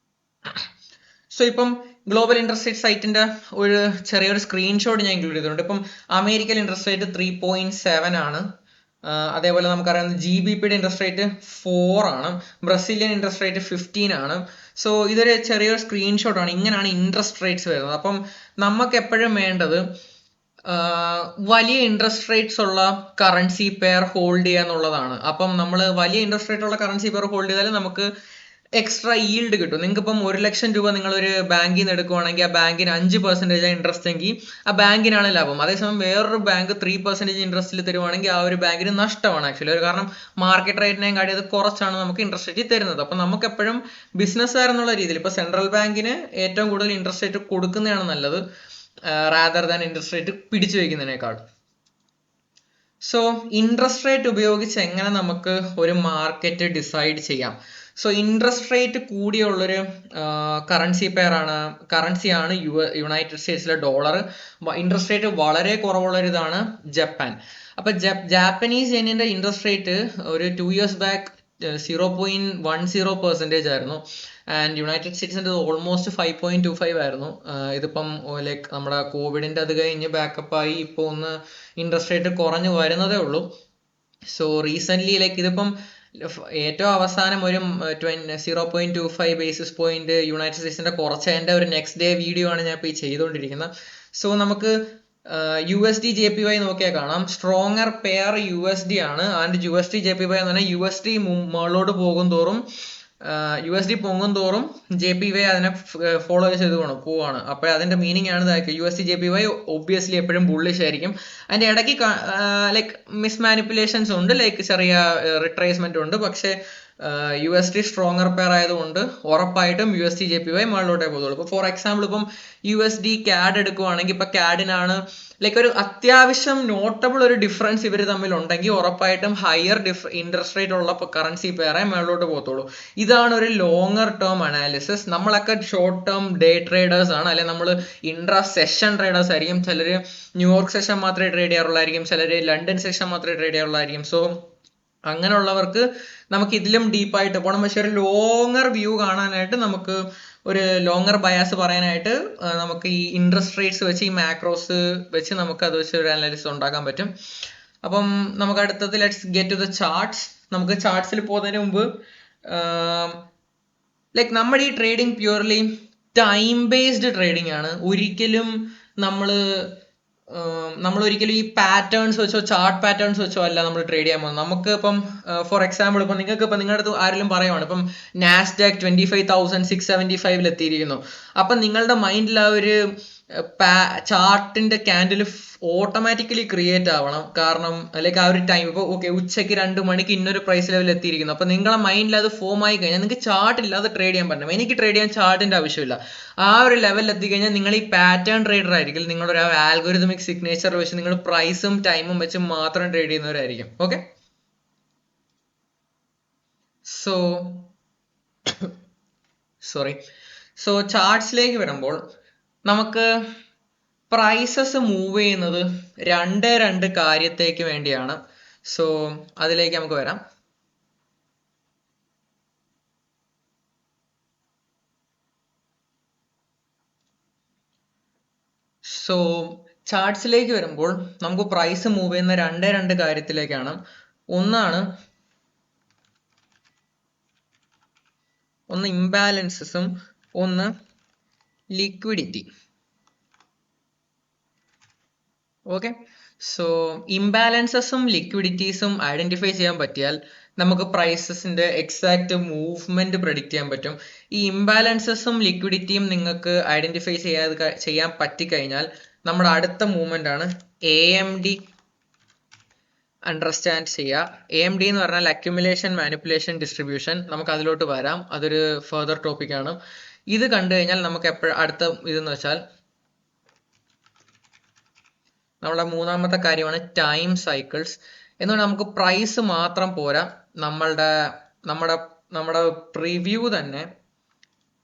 സോ ഇപ്പം ഗ്ലോബൽ ഇൻട്രസ്റ്റ് റേറ്റ് സൈറ്റിന്റെ ഒരു ചെറിയൊരു സ്ക്രീൻഷോട്ട് ഞാൻ ഇൻക്ലൂഡ് ചെയ്തിട്ടുണ്ട്. ഇപ്പം അമേരിക്കൻ ഇൻട്രസ്റ്റ് റേറ്റ് 3.7 ആണ്. അതേപോലെ നമുക്കറിയാം GBPയുടെ ഇൻട്രസ്റ്റ് റേറ്റ് 4 ആണ്. ബ്രസീലിയൻ ഇൻട്രസ്റ്റ് റേറ്റ് 15 ആണ്. സോ ഇതൊരു ചെറിയൊരു സ്ക്രീൻഷോട്ട് ആണ്. ഇങ്ങനെയാണ് ഇൻട്രസ്റ്റ് റേറ്റ്സ് വരുന്നത്. അപ്പം നമുക്ക് എപ്പോഴും വേണ്ടത് വലിയ ഇൻട്രസ്റ്റ് റേറ്റ്സ് ഉള്ള കറൻസി പെയർ ഹോൾഡ് ചെയ്യുക എന്നുള്ളതാണ്. അപ്പം നമ്മൾ വലിയ ഇൻട്രസ്റ്റ് റേറ്റ് ഉള്ള കറൻസി പെയർ ഹോൾഡ് ചെയ്താൽ നമുക്ക് എക്സ്ട്രാ ഈൽഡ് കിട്ടും. നിങ്ങൾക്ക് ഇപ്പം 1 ലക്ഷം രൂപ നിങ്ങളൊരു ബാങ്കിൽ നിന്ന് എടുക്കുവാണെങ്കിൽ ആ ബാങ്കിന് 5% ഇൻട്രസ്റ്റ് എങ്കിൽ ആ ബാങ്കിനാണ് ലാഭം. അതേസമയം വേറൊരു ബാങ്ക് 3% ഇൻട്രസ്റ്റിൽ തരുവാണെങ്കിൽ ആ ഒരു ബാങ്കിന് നഷ്ടമാണ് ആക്ച്വലി. കാരണം മാർക്കറ്റ് റേറ്റിനെയും കാട്ടി അത് കുറച്ചാണ് നമുക്ക് ഇൻട്രസ്റ്റ് റേറ്റ് തരുന്നത്. അപ്പം നമുക്ക് എപ്പോഴും ബിസിനസ്സുകാർ എന്നുള്ള രീതിയിൽ ഇപ്പോൾ സെൻട്രൽ ബാങ്കിന് ഏറ്റവും കൂടുതൽ ഇൻട്രസ്റ്റ് റേറ്റ് കൊടുക്കുന്നതാണ് നല്ലത്, റാദർ ദാൻ ഇൻട്രസ്റ്റ് റേറ്റ് പിടിച്ചു വയ്ക്കുന്നതിനേക്കാൾ. സോ ഇൻട്രസ്റ്റ് റേറ്റ് ഉപയോഗിച്ച് എങ്ങനെ നമുക്ക് ഒരു മാർക്കറ്റ് ഡിസൈഡ് ചെയ്യാം. സോ ഇൻട്രസ്റ്റ് റേറ്റ് കൂടിയുള്ളൊരു കറൻസിയാണ് യുണൈറ്റഡ് സ്റ്റേറ്റ്സിലെ ഡോളർ. ഇൻട്രസ്റ്റ് റേറ്റ് വളരെ കുറവുള്ളൊരു ഇതാണ് ജപ്പാൻ. അപ്പൊ ജാപ്പനീസ് യെന്നിന്റെ ഇൻട്രസ്റ്റ് റേറ്റ് ഒരു 2 years ബാക്ക് 0.10% ആയിരുന്നു. ആൻഡ് യുണൈറ്റഡ് സ്റ്റേറ്റ്സിന്റെ ഓൾമോസ്റ്റ് 5.25 ആയിരുന്നു. ഇതിപ്പം ലൈക്ക് നമ്മുടെ കോവിഡിന്റെ അത് കഴിഞ്ഞ് ബാക്കപ്പ് ആയി ഇപ്പോൾ ഒന്ന് ഇൻട്രസ്റ്റ് റേറ്റ് കുറഞ്ഞു വരുന്നതേ ഉള്ളൂ. സോ റീസെന്റ് ലൈക്ക് ഇതിപ്പം ഏറ്റവും അവസാനം ഒരു 0.25 ബേസിസ് പോയിന്റ് യുണൈറ്റഡ് സ്റ്റേറ്റ്സിന്റെ കുറച്ചതിന്റെ ഒരു നെക്സ്റ്റ് ഡേ വീഡിയോ ആണ് ഞാൻ ഇപ്പോൾ ഈ ചെയ്തുകൊണ്ടിരിക്കുന്നത്. സോ നമുക്ക് USD JPY നോക്കിയാൽ കാണാം. സ്ട്രോങ്ങർ പെയർ USD ആണ്. ആൻഡ് USD JPY എന്ന് പറഞ്ഞാൽ USD മുകളിലോട്ട് പോകും തോറും USD പൊങ്ങും തോറും JPY അതിനെ ഫോളോ ചെയ്ത് പോവാണ്. അപ്പൊ അതിന്റെ മീനിങ് ആണ് USD JPY ഒബ്വിയസ്ലി എപ്പോഴും ബുള്ളിഷ് ആയിരിക്കും. അതിന്റെ ഇടയ്ക്ക് ലൈക്ക് മിസ്മാനിപ്പുലേഷൻസ് ഉണ്ട്, ലൈക്ക് ചെറിയ റിട്രേസ്മെന്റ് ഉണ്ട്. പക്ഷെ USD സ്ട്രോങ്ങർ പെയർ ആയതുകൊണ്ട് ഉറപ്പായിട്ടും USD JPY മുകളിലോട്ടേ പോകുള്ളൂ. ഇപ്പൊ ഫോർ എക്സാമ്പിൾ ഇപ്പം USD CAD എടുക്കുവാണെങ്കിൽ ഇപ്പൊ CAD-നാണ് ലൈക്ക് ഒരു അത്യാവശ്യം നോട്ടബിൾ ഒരു ഡിഫറൻസ് ഇവർ തമ്മിൽ ഉണ്ടെങ്കിൽ ഉറപ്പായിട്ടും ഹയർ ഇൻട്രസ്റ്റ് റേറ്റ് ഉള്ള പെയറേ മുകളിലോട്ട് പോകത്തുള്ളൂ. ഇതാണ് ഒരു ലോങ്ങർ ടേം അനാലിസിസ്. നമ്മളൊക്കെ ഷോർട്ട് ടേം ഡേ ട്രേഡേഴ്സ് ആണ്, അല്ലെങ്കിൽ നമ്മൾ ഇൻട്രാ സെഷൻ ട്രേഡേഴ്സ് ആയിരിക്കും. ചിലർ ന്യൂയോർക്ക് സെഷൻ മാത്രമേ ട്രേഡ് ചെയ്യാറുള്ളായിരിക്കും, ചിലർ ലണ്ടൻ സെഷൻ മാത്രമേ ട്രേഡ് ചെയ്യാറുള്ളായിരിക്കും. സോ അങ്ങനെയുള്ളവർക്ക് നമുക്ക് ഇതിലും ഡീപ്പായിട്ട് പോകണം. പക്ഷെ ഒരു ലോങ്ങർ വ്യൂ കാണാനായിട്ട് നമുക്ക് ഒരു ലോങ്ങർ ബയാസ് പറയാനായിട്ട് നമുക്ക് ഈ ഇൻട്രസ്റ്റ് റേറ്റ്സ് വെച്ച് ഈ മാക്രോസ് വെച്ച് നമുക്ക് അത് വെച്ച് ഒരു അനാലിസിസ് ഉണ്ടാക്കാൻ പറ്റും. അപ്പം നമുക്ക് അടുത്തത് let's get to the charts. നമുക്ക് ചാർട്ട്സിൽ പോകുന്നതിന് മുമ്പ് ലൈക്ക് നമ്മുടെ ഈ trading purely time based trading ആണ്. ഒരിക്കലും നമ്മൾ ഒരിക്കലും ഈ പാറ്റേൺസ് വെച്ചോ ചാർട്ട് പാറ്റേൺസ് വെച്ചോ അല്ല നമ്മൾ ട്രേഡ് ചെയ്യാൻ പോകുന്നത്. നമുക്ക് ഇപ്പം ഫോർ എക്സാമ്പിൾ ഇപ്പം നിങ്ങൾക്ക് ഇപ്പം നിങ്ങളുടെ അടുത്ത് ആരെങ്കിലും പറയുവാണ് ഇപ്പം നാസ്ഡാക്ക് 25,675 എത്തിയിരിക്കുന്നു. അപ്പം നിങ്ങളുടെ മൈൻഡിൽ ആ ഒരു ചാർട്ടിന്റെ ക്യാൻഡിൽ ഓട്ടോമാറ്റിക്കലി ക്രിയേറ്റ് ആവണം. കാരണം അല്ലെങ്കിൽ ആ ഒരു ടൈം ഇപ്പോൾ ഓക്കെ ഉച്ചയ്ക്ക് 2 മണിക്ക് ഇന്നൊരു പ്രൈസ് ലെവൽ എത്തിയിരിക്കുന്നു. അപ്പൊ നിങ്ങളെ മൈൻഡിൽ അത് ഫോം ആയി കഴിഞ്ഞാൽ നിങ്ങൾക്ക് ചാർട്ട് ഇല്ലാതെ ട്രേഡ് ചെയ്യാൻ പറ്റണം. എനിക്ക് ട്രേഡ് ചെയ്യാൻ ചാർട്ടിന്റെ ആവശ്യമില്ല. ആ ഒരു ലെവലിൽ എത്തിക്കഴിഞ്ഞാൽ നിങ്ങൾ ഈ പാറ്റേൺ ട്രേഡർ ആയിരിക്കും. നിങ്ങളുടെ ഒരു ആൽഗോരിതമിക് സിഗ്നേച്ചർ വെച്ച് നിങ്ങൾ പ്രൈസും ടൈമും വെച്ച് മാത്രം ട്രേഡ് ചെയ്യുന്നവരായിരിക്കും. ഓക്കെ, സോ സോ ചാർട്ട്സിലേക്ക് വരുമ്പോൾ നമുക്ക് പ്രൈസസ് മൂവ് ചെയ്യുന്നത് രണ്ട് കാര്യത്തേക്ക് വേണ്ടിയാണ്. സോ അതിലേക്ക് നമുക്ക് വരാം. സോ ചാർട്ട്സിലേക്ക് വരുമ്പോൾ നമുക്ക് പ്രൈസ് മൂവ് ചെയ്യുന്ന രണ്ട് കാര്യത്തിലേക്കാണ്. ഒന്ന് ഇംബാലൻസസും ഒന്ന് ലിക്വിഡിറ്റി. ഓക്കെ, സോ ഇംബാലൻസസും ലിക്വിഡിറ്റീസും ഐഡന്റിഫൈ ചെയ്യാൻ പറ്റിയാൽ നമുക്ക് പ്രൈസസിന്റെ എക്സാക്ട് മൂവ്മെന്റ് പ്രെഡിക്റ്റ് ചെയ്യാൻ പറ്റും. ഈ ഇംബാലൻസസും ലിക്വിഡിറ്റിയും നിങ്ങൾക്ക് ഐഡന്റിഫൈ ചെയ്യാൻ പറ്റിക്കഴിഞ്ഞാൽ നമ്മുടെ അടുത്ത മൂവ്മെന്റ് ആണ് AMD അണ്ടർസ്റ്റാൻഡ് ചെയ്യുക. AMD എന്ന് പറഞ്ഞാൽ അക്യുമുലേഷൻ മാനിപ്പുലേഷൻ ഡിസ്ട്രിബ്യൂഷൻ. നമുക്ക് അതിലോട്ട് വരാം, അതൊരു ഫർദർ ടോപ്പിക് ആണ്. ഇത് കണ്ടു കഴിഞ്ഞാൽ നമുക്ക് അടുത്ത ഇതെന്ന് വെച്ചാൽ നമ്മുടെ മൂന്നാമത്തെ കാര്യമാണ് ടൈം സൈക്കിൾസ്. എന്നുകൊണ്ട് നമുക്ക് പ്രൈസ് മാത്രം പോരാ, നമ്മുടെ പ്രിവ്യൂ തന്നെ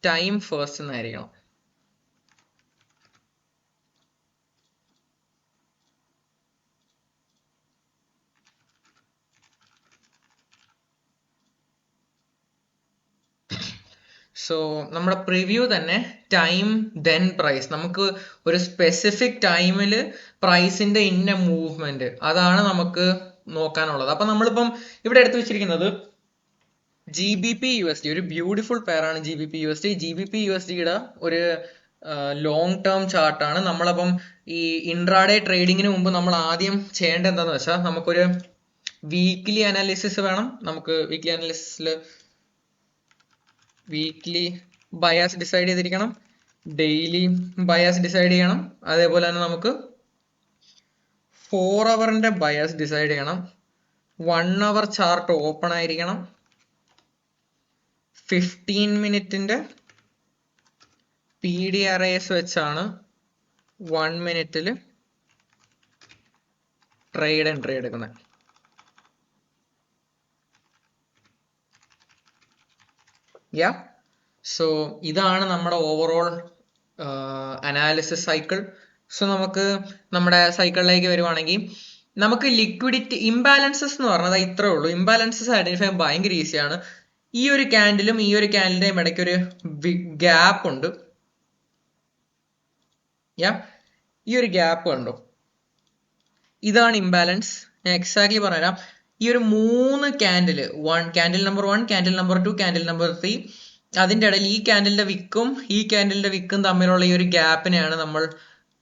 ടൈം ഫസ്റ്റ് എന്നായിരിക്കണം. സോ നമ്മുടെ പ്രിവ്യൂ തന്നെ ടൈം ദെൻ പ്രൈസ്. നമുക്ക് ഒരു സ്പെസിഫിക് ടൈമിൽ പ്രൈസിന്റെ ഇന്ന മൂവ്മെന്റ് അതാണ് നമുക്ക് നോക്കാനുള്ളത്. അപ്പൊ നമ്മളിപ്പം ഇവിടെ എടുത്തു വെച്ചിരിക്കുന്നത് GBP/USD, ഒരു ബ്യൂട്ടിഫുൾ പെയറാണ് GBP/USD. GBP/USDയുടെ ഒരു ലോങ് ടേം ചാർട്ടാണ്. നമ്മളപ്പം ഈ ഇൻട്രാഡേ ട്രേഡിങ്ങിന് മുമ്പ് നമ്മൾ ആദ്യം ചെയ്യേണ്ടത് എന്താന്ന് വെച്ചാൽ നമുക്കൊരു വീക്ക്ലി അനാലിസിസ് വേണം. നമുക്ക് വീക്ക്ലി അനാലിസിസിൽ വീക്ക്ലി ബയാസ് ഡിസൈഡ് ചെയ്തിരിക്കണം, ഡെയിലി ബയാസ് ഡിസൈഡ് ചെയ്യണം, അതേപോലെ തന്നെ നമുക്ക് 4 ഹവറിന്റെ ബയാസ് ഡിസൈഡ് ചെയ്യണം, 1 ഹവർ ചാർട്ട് ഓപ്പൺ ആയിരിക്കണം, 15 മിനിറ്റിന്റെ PDRAS വെച്ചാണ് 1 മിനിറ്റിൽ ട്രേഡ് എൻട്രി എടുക്കുന്നത്. സോ ഇതാണ് നമ്മുടെ ഓവറോൾ അനാലിസിസ് സൈക്കിൾ. സോ നമുക്ക് നമ്മുടെ സൈക്കിളിലേക്ക് വരുവാണെങ്കിൽ നമുക്ക് ലിക്വിഡിറ്റി ഇംബാലൻസസ് എന്ന് പറഞ്ഞത് ഇത്രേ ഉള്ളൂ. ഇംബാലൻസസ് ഐഡന്റിഫൈ ചെയ്യാൻ ഭയങ്കര ഈസിയാണ്. ഈ ഒരു ക്യാൻഡിലും ഈ ഒരു ക്യാൻഡിന്റെയും ഇടയ്ക്ക് ഒരു ഗ്യാപ്പ് ഉണ്ട്. ഈ ഒരു ഗ്യാപ്പ് കണ്ടോ, ഇതാണ് ഇംബാലൻസ്. ഞാൻ എക്സാക്ട്ലി പറഞ്ഞുതരാം. ഈ ഒരു 3 candle, candle number 1, candle number 2, candle number 3, അതിന്റെ ഇടയിൽ ഈ ക്യാൻഡിലിന്റെ വിക്കും ഈ ക്യാൻഡിലിന്റെ വിക്കും തമ്മിലുള്ള ഈ ഒരു ഗ്യാപ്പിനെയാണ് നമ്മൾ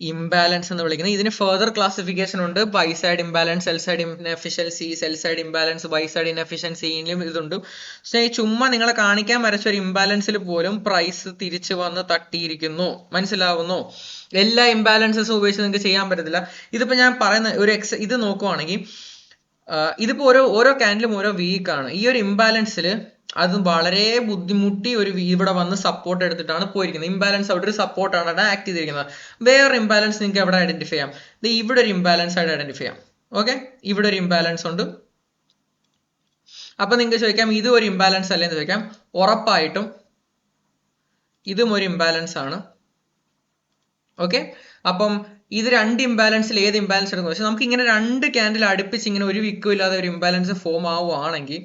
ഇംബാലൻസ് എന്ന് വിളിക്കുന്നത്. ഇതിന് ഫർദർ ക്ലാസിഫിക്കേഷൻ ഉണ്ട്. Buy side imbalance, sell side inefficiency, sell side imbalance, buy side ഇൻഎഫിഷ്യൻസിയിലും ഇതുണ്ട്. പക്ഷേ ചുമ്മാ നിങ്ങളെ കാണിക്കാൻ വരച്ച ഒരു ഇംബാലൻസിൽ പോലും പ്രൈസ് തിരിച്ചു വന്ന് തട്ടിയിരിക്കുന്നു. മനസ്സിലാവുന്നു? എല്ലാ ഇംബാലൻസസും ഉപയോഗിച്ച് നിങ്ങൾക്ക് ചെയ്യാൻ പറ്റത്തില്ല. ഇതിപ്പോ ഞാൻ പറയുന്ന ഒരു ഇത് നോക്കുവാണെങ്കിൽ ഇതിപ്പോ ഓരോ ക്യാൻഡിലും ഓരോ വീക്കാണ്. ഈ ഒരു ഇംബാലൻസിൽ അത് വളരെ ബുദ്ധിമുട്ടി ഇവിടെ വന്ന് സപ്പോർട്ട് എടുത്തിട്ടാണ് പോയിരിക്കുന്നത്. ഇംബാലൻസ് അവിടെ ഒരു സപ്പോർട്ടാണ് ആക്ട് ചെയ്തിരിക്കുന്നത്. വേറെ ഇംബാലൻസ് നിങ്ങൾക്ക് എവിടെ ഐഡന്റിഫൈ ചെയ്യാം? ഇവിടെ ഒരു ഇംബാലൻസ് ആയിട്ട് ഐഡന്റിഫൈ ചെയ്യാം. ഓക്കെ, ഇവിടെ ഒരു ഇംബാലൻസ് ഉണ്ട്. അപ്പൊ നിങ്ങൾക്ക് ചോദിക്കാം ഇത് ഒരു ഇംബാലൻസ് അല്ലേ എന്ന് ചോദിക്കാം. ഉറപ്പായിട്ടും ഇതും ഒരു ഇംബാലൻസ് ആണ്. ഓക്കെ, അപ്പം ഇത് 2 ഇംബാലൻസിൽ ഏത് ഇംബാലൻസ് എടുക്കുന്നു വെച്ചാൽ നമുക്ക് ഇങ്ങനെ 2 ക്യാൻഡിൽ അടുപ്പിച്ച് ഇങ്ങനെ ഒരു വിക്കും ഇല്ലാതെ ഒരു ഇംബാലൻസ് ഫോം ആവുകയാണെങ്കിൽ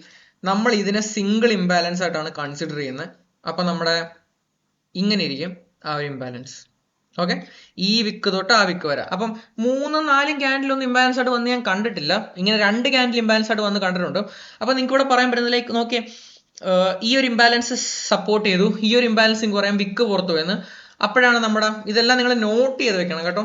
നമ്മൾ ഇതിനെ സിംഗിൾ ഇംബാലൻസ് ആയിട്ടാണ് കൺസിഡർ ചെയ്യുന്നത്. അപ്പൊ നമ്മുടെ ഇങ്ങനെ ഇരിക്കും ആ ഒരു ഇംബാലൻസ്. ഓക്കെ, ഈ വിക്ക് തൊട്ട് ആ വിക്ക് വരെ. അപ്പം 3ഉം 4ഉം ക്യാൻഡിലൊന്നും ഇംബാലൻസ് ആയിട്ട് വന്ന് ഞാൻ കണ്ടിട്ടില്ല. ഇങ്ങനെ 2 ക്യാൻഡിൽ ഇംബാലൻസ് ആയിട്ട് വന്ന് കണ്ടിട്ടുണ്ട്. അപ്പൊ നിങ്ങൾക്ക് ഇവിടെ പറയാൻ പറ്റുന്ന ലൈക്ക് നോക്കിയേ, ഈ ഒരു ഇംബാലൻസ് സപ്പോർട്ട് ചെയ്തു, ഈ ഒരു ഇംബാലൻസിങ് പറയാം വിക്ക് പുറത്തു പോയെന്ന്. അപ്പോഴാണ് നമ്മുടെ ഇതെല്ലാം നിങ്ങൾ നോട്ട് ചെയ്ത് വെക്കണം കേട്ടോ.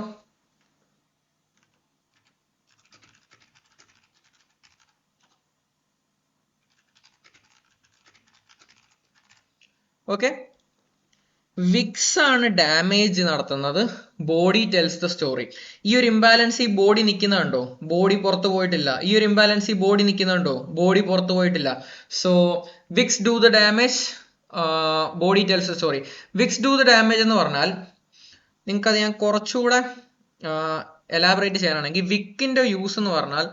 ഓക്കെ, വിക്സ് ആണ് ഡാമേജ് നടത്തുന്നത്. Body tells the story. ഈ ഒരു ഇംബാലൻസ് ഈ ബോഡി നിൽക്കുന്നുണ്ടോ? ബോഡി പുറത്തു പോയിട്ടില്ല. ഈ ഒരു ഇംബാലൻസ് ഈ ബോഡി നിൽക്കുന്നുണ്ടോ? ബോഡി പുറത്തു പോയിട്ടില്ല. So wicks do the damage, body tells the story. Wicks do the damage എന്ന് പറഞ്ഞാൽ നിങ്ങൾക്കത് ഞാൻ കുറച്ചുകൂടെ എലാബറേറ്റ് ചെയ്യാനാണെങ്കിൽ വിക്കിന്റെ യൂസ് എന്ന് പറഞ്ഞാൽ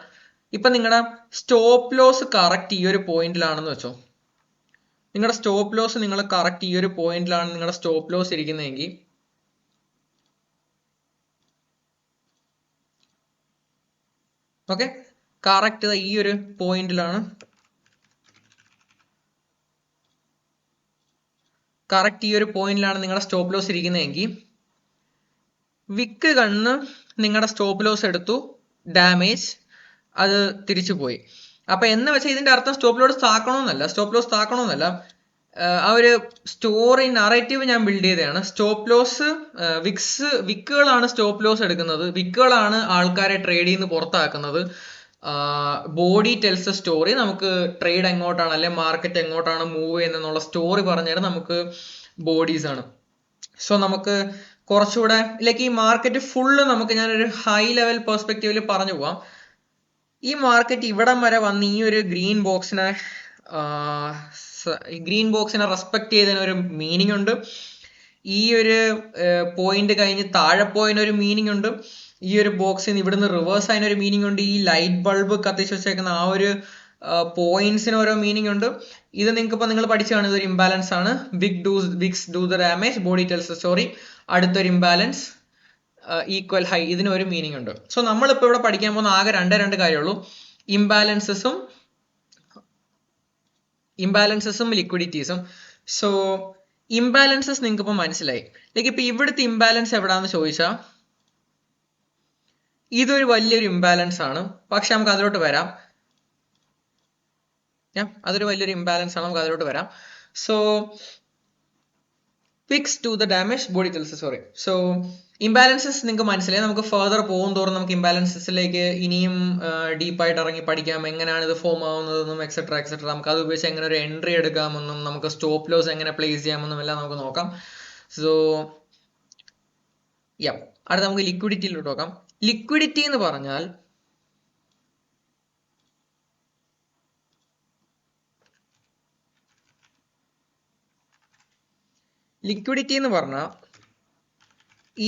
ഇപ്പൊ നിങ്ങളുടെ സ്റ്റോപ്പ് ലോസ് കറക്റ്റ് ഈ ഒരു പോയിന്റിലാണെന്ന് വെച്ചോ. നിങ്ങളുടെ സ്റ്റോപ്പ് ലോസ് നിങ്ങൾ കറക്റ്റ് ഈ ഒരു പോയിന്റിലാണ് നിങ്ങളുടെ സ്റ്റോപ്പ് ലോസ് ഇരിക്കുന്നതെങ്കിൽ ഓക്കെ, കറക്റ്റ് ഈ ഒരു പോയിന്റിലാണ് നിങ്ങളുടെ സ്റ്റോപ്പ് ലോസ് ഇരിക്കുന്നതെങ്കിൽ വിക്ക് കണ്ണ് നിങ്ങളുടെ സ്റ്റോപ്പ് ലോസ് എടുത്തു, ഡാമേജ്, അത് തിരിച്ചു പോയി. അപ്പൊ എന്ന് വെച്ചാൽ ഇതിന്റെ അർത്ഥം സ്റ്റോപ്പ് ലോസ് താക്കണമെന്നല്ല. ആ ഒരു സ്റ്റോറി നറേറ്റീവ് ഞാൻ ബിൽഡ് ചെയ്തതാണ്. സ്റ്റോപ്പ് ലോസ് വിക്കുകളാണ് സ്റ്റോപ്പ് ലോസ് എടുക്കുന്നത്, വിക്കുകളാണ് ആൾക്കാരെ ട്രേഡിൽ നിന്ന് പുറത്താക്കുന്നത്. ബോഡി ടെൽസ് സ്റ്റോറി, നമുക്ക് ട്രേഡ് എങ്ങോട്ടാണ് അല്ലെ മാർക്കറ്റ് എങ്ങോട്ടാണ് മൂവ് ചെയ്യുന്നുള്ള സ്റ്റോറി പറഞ്ഞുതരാൻ നമുക്ക് ബോഡീസ് ആണ്. സോ നമുക്ക് കുറച്ചുകൂടെ ഈ മാർക്കറ്റ് ഫുള്ള് നമുക്ക് ഞാനൊരു ഹൈ ലെവൽ പെർസ്പെക്റ്റീവിൽ പറഞ്ഞു പോവാം. ഈ മാർക്കറ്റ് ഇവിടം വരെ വന്ന് ഈ ഒരു ഗ്രീൻ ബോക്സിനെ റെസ്പെക്ട് ചെയ്തതിന് ഒരു മീനിങ് ഉണ്ട്. ഈ ഒരു പോയിന്റ് കഴിഞ്ഞ് താഴെ പോയതിന് ഒരു മീനിങ് ഉണ്ട്. ഈ ഒരു ബോക്സിന് ഇവിടുന്ന് റിവേഴ്സ് ആയതിന് ഒരു മീനിങ് ഉണ്ട്. ഈ ലൈറ്റ് ബൾബ് കത്തിച്ച് വെച്ചേക്കുന്ന ആ ഒരു പോയിന്റ്സിന് ഓരോ മീനിങ് ഉണ്ട്. ഇത് നിങ്ങൾ പഠിച്ചു കാണുന്നത് ഇതൊരു ഇംബാലൻസ് ആണ്. Wicks do the damage, body tells the story. അടുത്തൊരു ഇംബാലൻസ്, ഈക്വൽ ഹൈ, ഇതിന് ഒരു മീനിങ് ഉണ്ട്. സോ നമ്മളിപ്പോൾ ഇവിടെ പഠിക്കാൻ പോകുന്ന ആകെ രണ്ട് കാര്യമുള്ളൂ, ഇംബാലൻസസും ലിക്വിഡിറ്റീസും. സോ ഇംബാലൻസസ് നിങ്ങൾക്ക് ഇപ്പൊ മനസ്സിലായി. ഇപ്പൊ ഇവിടുത്തെ ഇംബാലൻസ് എവിടാന്ന് ചോദിച്ചാൽ ഇതൊരു വലിയൊരു ഇംബാലൻസ് ആണ്, പക്ഷെ നമുക്ക് അതിലോട്ട് വരാം. അതൊരു വലിയൊരു ഇംബാലൻസ് ആണ്, നമുക്ക് അതിലോട്ട് വരാം. So wicks to the damage, body tells sorry. So imbalances നിങ്ങൾക്ക് മനസ്സിലായി. നമുക്ക് ഫർദർ പോകും തോറും നമുക്ക് ഇംബാലൻസസിലേക്ക് ഇനിയും ഡീപ്പായിട്ട് ഇറങ്ങി പഠിക്കാം, എങ്ങനെയാണ് ഇത് ഫോം ആവുന്നതെന്നും എക്സെട്ര. നമുക്ക് അത് ഉപയോഗിച്ച് എങ്ങനെ ഒരു എൻട്രി എടുക്കാമെന്നും നമുക്ക് സ്റ്റോപ്പ് ലോസ് എങ്ങനെ പ്ലേസ് ചെയ്യാമെന്നും എല്ലാം നമുക്ക് നോക്കാം. സോ അടുത്ത നമുക്ക് ലിക്വിഡിറ്റിയിലോട്ട് നോക്കാം. ലിക്വിഡിറ്റി എന്ന് പറഞ്ഞാൽ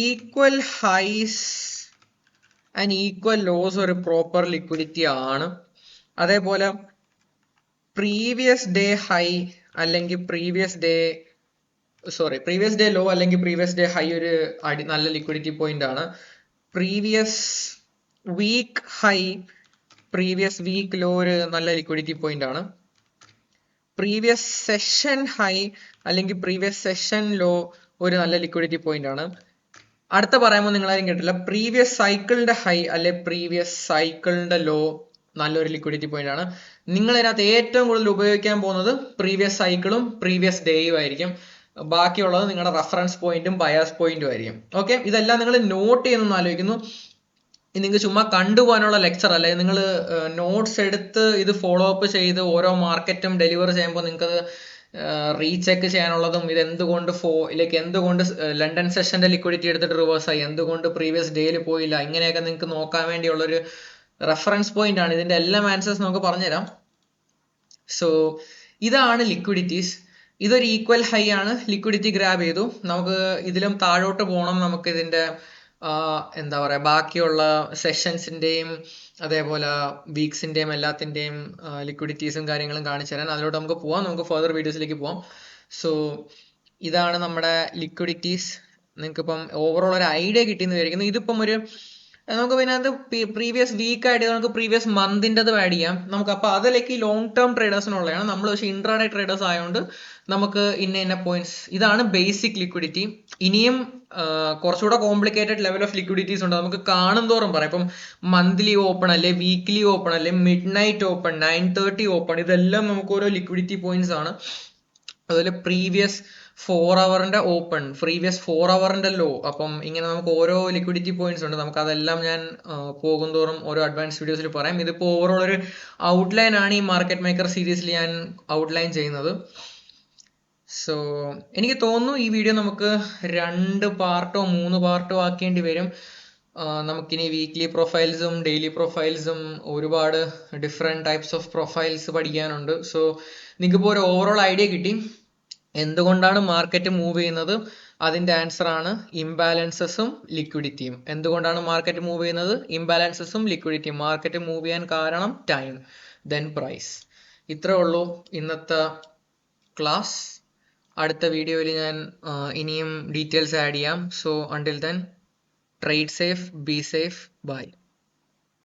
equal highs and equal lows ഒരു പ്രോപ്പർ ലിക്വിഡിറ്റി ആണ്. അതേപോലെ പ്രീവിയസ് ഡേ ഹൈ അല്ലെങ്കിൽ പ്രീവിയസ് ഡേ ലോ അല്ലെങ്കിൽ പ്രീവിയസ് ഡേ ഹൈ ഒരു നല്ല ലിക്വിഡിറ്റി പോയിന്റ് ആണ്. Previous week high, previous week low ഒരു നല്ല ലിക്വിഡിറ്റി പോയിന്റ് ആണ്. പ്രീവിയസ് സെഷൻ ഹൈ അല്ലെങ്കിൽ പ്രീവിയസ് സെഷൻ ലോ ഒരു നല്ല ലിക്വിഡിറ്റി പോയിന്റ് ആണ്. അടുത്ത പറയുമ്പോൾ നിങ്ങളാരും കേട്ടില്ല, പ്രീവിയസ് സൈക്കിളിന്റെ ഹൈ അല്ലെ പ്രീവിയസ് സൈക്കിളിന്റെ ലോ നല്ലൊരു ലിക്വിഡിറ്റി പോയിന്റ് ആണ്. നിങ്ങൾ ഇതിനകത്ത് ഏറ്റവും കൂടുതൽ ഉപയോഗിക്കാൻ പോകുന്നത് പ്രീവിയസ് സൈക്കിളും പ്രീവിയസ് ഡേയും ആയിരിക്കും. ബാക്കിയുള്ളത് നിങ്ങളുടെ റെഫറൻസ് പോയിന്റും ബയാസ് പോയിന്റും ആയിരിക്കും. ഓക്കെ, ഇതെല്ലാം നിങ്ങൾ നോട്ട് ചെയ്യുന്നെന്ന് ആലോചിക്കുന്നു. നിങ്ങൾക്ക് ചുമ്മാ കണ്ടുപോകാനുള്ള ലെക്ചർ അല്ലെ, നിങ്ങൾ നോട്ട്സ് എടുത്ത് ഇത് ഫോളോ അപ്പ് ചെയ്ത് ഓരോ മാർക്കറ്റും ഡെലിവർ ചെയ്യുമ്പോൾ നിങ്ങൾക്ക് റീചെക്ക് ചെയ്യാനുള്ളതും ഇത് എന്തുകൊണ്ട് എന്തുകൊണ്ട് ലണ്ടൻ സെഷന്റെ ലിക്വിഡിറ്റി എടുത്തിട്ട് റിവേഴ്സ് ആയി, എന്തുകൊണ്ട് പ്രീവിയസ് ഡേയിൽ പോയില്ല, ഇങ്ങനെയൊക്കെ നിങ്ങൾക്ക് നോക്കാൻ വേണ്ടിയുള്ളൊരു റെഫറൻസ് പോയിന്റ് ആണ്. ഇതിന്റെ എല്ലാം ആൻസേഴ്സ് നമുക്ക് പറഞ്ഞുതരാം. സോ ഇതാണ് ലിക്വിഡിറ്റീസ്. ഇതൊരു ഈക്വൽ ഹൈ ആണ്, ലിക്വിഡിറ്റി ഗ്രാബ് ചെയ്തു. നമുക്ക് ഇതിലും താഴോട്ട് പോകണം, നമുക്ക് ഇതിന്റെ എന്താ പറയാ ബാക്കിയുള്ള സെഷൻസിന്റെയും അതേപോലെ വീക്സിന്റെയും എല്ലാത്തിന്റെയും ലിക്വിഡിറ്റീസും കാര്യങ്ങളും കാണിച്ചു തരാൻ. അതിലോട്ട് നമുക്ക് പോവാം, നമുക്ക് ഫർദർ വീഡിയോസിലേക്ക് പോവാം. സോ ഇതാണ് നമ്മുടെ ലിക്വിഡിറ്റീസ്. നിങ്ങൾക്ക് ഇപ്പം ഓവറോൾ ഒരു ഐഡിയ കിട്ടിയെന്ന് വിചാരിക്കുന്നു. ഇതിപ്പം നമുക്ക് പിന്നെ അത് പ്രീവിയസ് വീക്ക് ആയിട്ട് നമുക്ക് പ്രീവിയസ് മന്തിൻ്റെത് ആഡ് ചെയ്യാം. നമുക്ക് അപ്പോൾ അതിലേക്ക് ലോങ് ടേം ട്രേഡേഴ്സിനുള്ളതാണ്. നമ്മൾ പക്ഷേ ഇൻട്രാഡേ ട്രേഡേഴ്സ് ആയതുകൊണ്ട് നമുക്ക് ഇന്ന പോയിന്റ്സ്. ഇതാണ് ബേസിക് ലിക്വിഡിറ്റി. ഇനിയും കുറച്ചുകൂടെ കോംപ്ലിക്കേറ്റഡ് ലെവൽ ഓഫ് ലിക്വിഡിറ്റീസ് ഉണ്ട്. നമുക്ക് കാണും തോറും പറയാം. ഇപ്പം മന്ത്ലി ഓപ്പൺ അല്ലെ, വീക്ക്ലി ഓപ്പൺ അല്ലെ, മിഡ് നൈറ്റ് ഓപ്പൺ, 9:30 ഓപ്പൺ, ഇതെല്ലാം നമുക്ക് ഓരോ ലിക്വിഡിറ്റി പോയിന്റ്സ് ആണ്. അതുപോലെ പ്രീവിയസ് 4 ഹവറിന്റെ ഓപ്പൺ, പ്രീവിയസ് 4 ഹവറിന്റെ ലോ. അപ്പം ഇങ്ങനെ നമുക്ക് ഓരോ ലിക്വിഡിറ്റി പോയിന്റ്സ് ഉണ്ട്. നമുക്ക് അതെല്ലാം ഞാൻ പോകും തോറും ഓരോ അഡ്വാൻസ് വീഡിയോസിൽ പറയാം. ഇതിപ്പോൾ ഓവറോൾ ഒരു ഔട്ട്ലൈൻ ആണ് ഈ മാർക്കറ്റ് മേക്കർ സീരീസിൽ ഞാൻ ഔട്ട്ലൈൻ ചെയ്യുന്നത്. സോ എനിക്ക് തോന്നുന്നു ഈ വീഡിയോ നമുക്ക് 2 പാർട്ടോ 3 പാർട്ടോ ആക്കേണ്ടി വരും. നമുക്കിനി വീക്ക്ലി പ്രൊഫൈൽസും ഡെയിലി പ്രൊഫൈൽസും ഒരുപാട് ഡിഫറെൻറ്റ് ടൈപ്സ് ഓഫ് പ്രൊഫൈൽസ് പഠിക്കാനുണ്ട്. സോ നിങ്ങൾക്കിപ്പോൾ ഒരു ഓവറോൾ ഐഡിയ കിട്ടി എന്തുകൊണ്ടാണ് മാർക്കറ്റ് മൂവ് ചെയ്യുന്നത്. അതിൻ്റെ ആൻസർ ആണ് ഇംബാലൻസസും ലിക്വിഡിറ്റിയും. എന്തുകൊണ്ടാണ് മാർക്കറ്റ് മൂവ് ചെയ്യുന്നത്? ഇംബാലൻസസും ലിക്വിഡിറ്റിയും. മാർക്കറ്റ് മൂവ് ചെയ്യാൻ കാരണം ടൈം, ദെൻ പ്രൈസ്. ഇത്രേ ഉള്ളൂ ഇന്നത്തെ ക്ലാസ്. അടുത്ത വീഡിയോയിൽ ഞാൻ ഇനിയും ഡീറ്റെയിൽസ് ആഡ് ചെയ്യാം. So until then, trade safe, be safe, by.